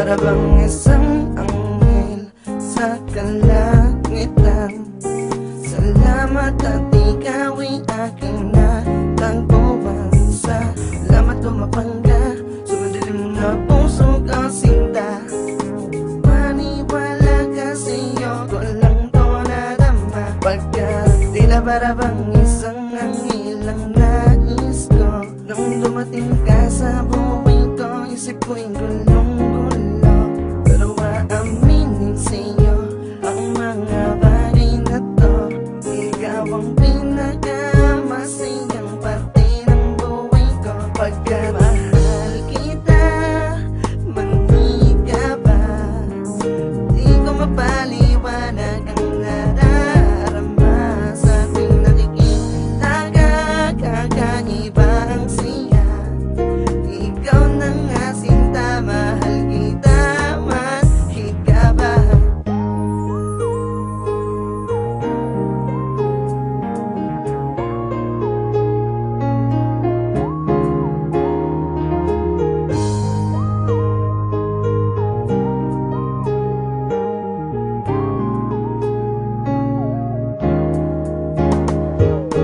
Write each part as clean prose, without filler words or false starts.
para bang isang anghel sa kalangitan. Salamat at ikaw ay aking natagpuan. Salamat lumapangga sa madilim na pusong kasinta. Maniwala kasi ko lang to nadama, pagkat tila para bang isang anghel ang nais ko. Nung dumating ka sa buhay ko, isip ko'y gulong-gulo. Pero aaminin sa'yo ang mga bagay na to. Ikaw ang pinakamasayang parte ng buhay ko. Pagkat mahal kita, manig ka ba? Di ko mapaliwanag ang nadarama sa tuwing nakikita ka. Kakaiba ang siya. Ikaw na nga sinta, mahal kita, mahigit ka ba?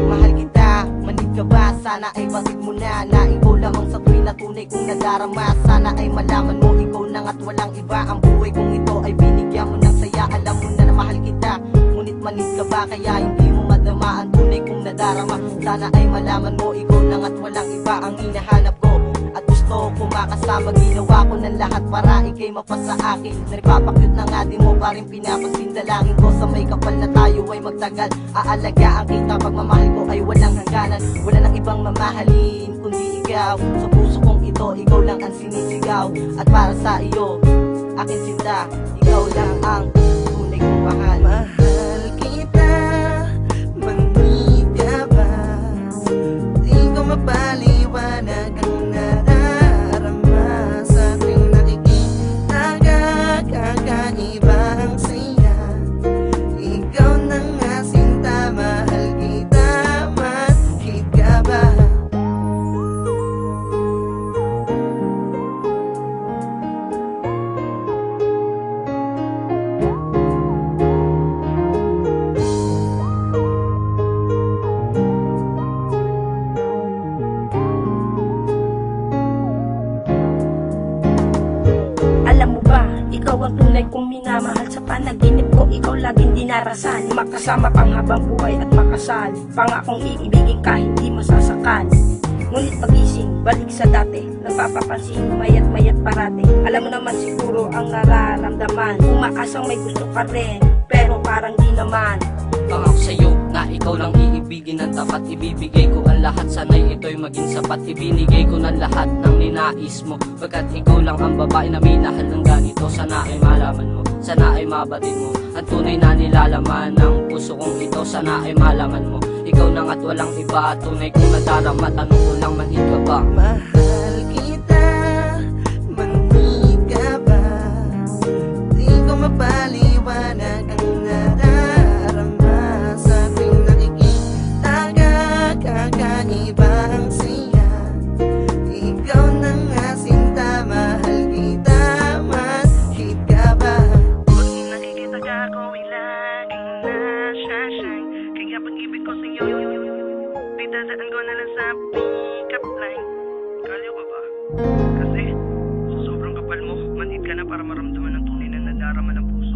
Mahal kita, manig ka ba? Sana ay basit mo na ikaw lamang sa tuwing na tunay kong nadarama. Sana ay malaman mo ikaw lang at walang iba. Ang buhay kong ito ay binigyan mo ng saya. Alam mo na mahal kita, ngunit manig ka ba? Kaya hindi mo madama ang tunay kong nadarama. Sana ay malaman mo ikaw lang at walang iba ang hinahanap ko. At gusto ko makasama, ginawa ko ng lahat para ikay mapasa akin. Nagpapakyut na nga din mo pa rin pinapansin. Dalangin ko sa may kapal na tayo ay magtagal. Aalagaan kita, pagmamahal ko ay walang hangganan. Wala nang ibang mamahalin kundi ikaw. Sa puso kong ito, ikaw lang ang sinisigaw. At para sa iyo, akin sinta, ikaw lang ang tunay kong mahal. Mahal kita, manig ka ba? Di ko mapaliwanag ang nadarama sa tuwing nakikita ka. Kakaiba ang siya. Ikaw na nga sinta, mahal kita, mahigit ka ba? Alam mo ba, ikaw ang tunay kong minamahal. Sa panaginip ko, ikaw laging dinarasan. Makasama pang habang buhay at makasal. Pangakong iibigin ka, hindi masasakal. Ngunit pagising, balik sa dati. Nagpapapansin, mayat-mayat parate. Alam mo naman siguro ang nararamdaman. Umaasang may gusto ka rin, pero parang di naman. Pangako sa'yo na ikaw lang iibigin ng tapat. Ibibigay ko ang lahat, sana'y ito'y maging sapat. Ibinigay ko ng lahat ng ninais mo, pagkat ikaw lang ang babae na minahal ng ganito. Sana ay malaman mo, sana ay mabatid mo ang tunay na nilalaman ng puso kong ito. Sana ay malaman mo, ikaw nang at walang iba. Tunay kong nadarama, tanong ko lang, manhid ka ba? Mahal kita, manig ka ba? Di ko mapaliwanag ang nadarama sa tuwing nakikita ka. Kakaiba ang siya. Ikaw na nga sinta, mahal kita, mahigit ka ba? Pag nakikita ka ako ay laging nasa-shine. Kaya pag-ibig ko sa'yo, pinadaan ko na lang sa pick-up line. Kaliw ka ba? Kasi sa sobrang kapal mo, manhid ka na para maramdaman ang tunay na nadarama ng puso.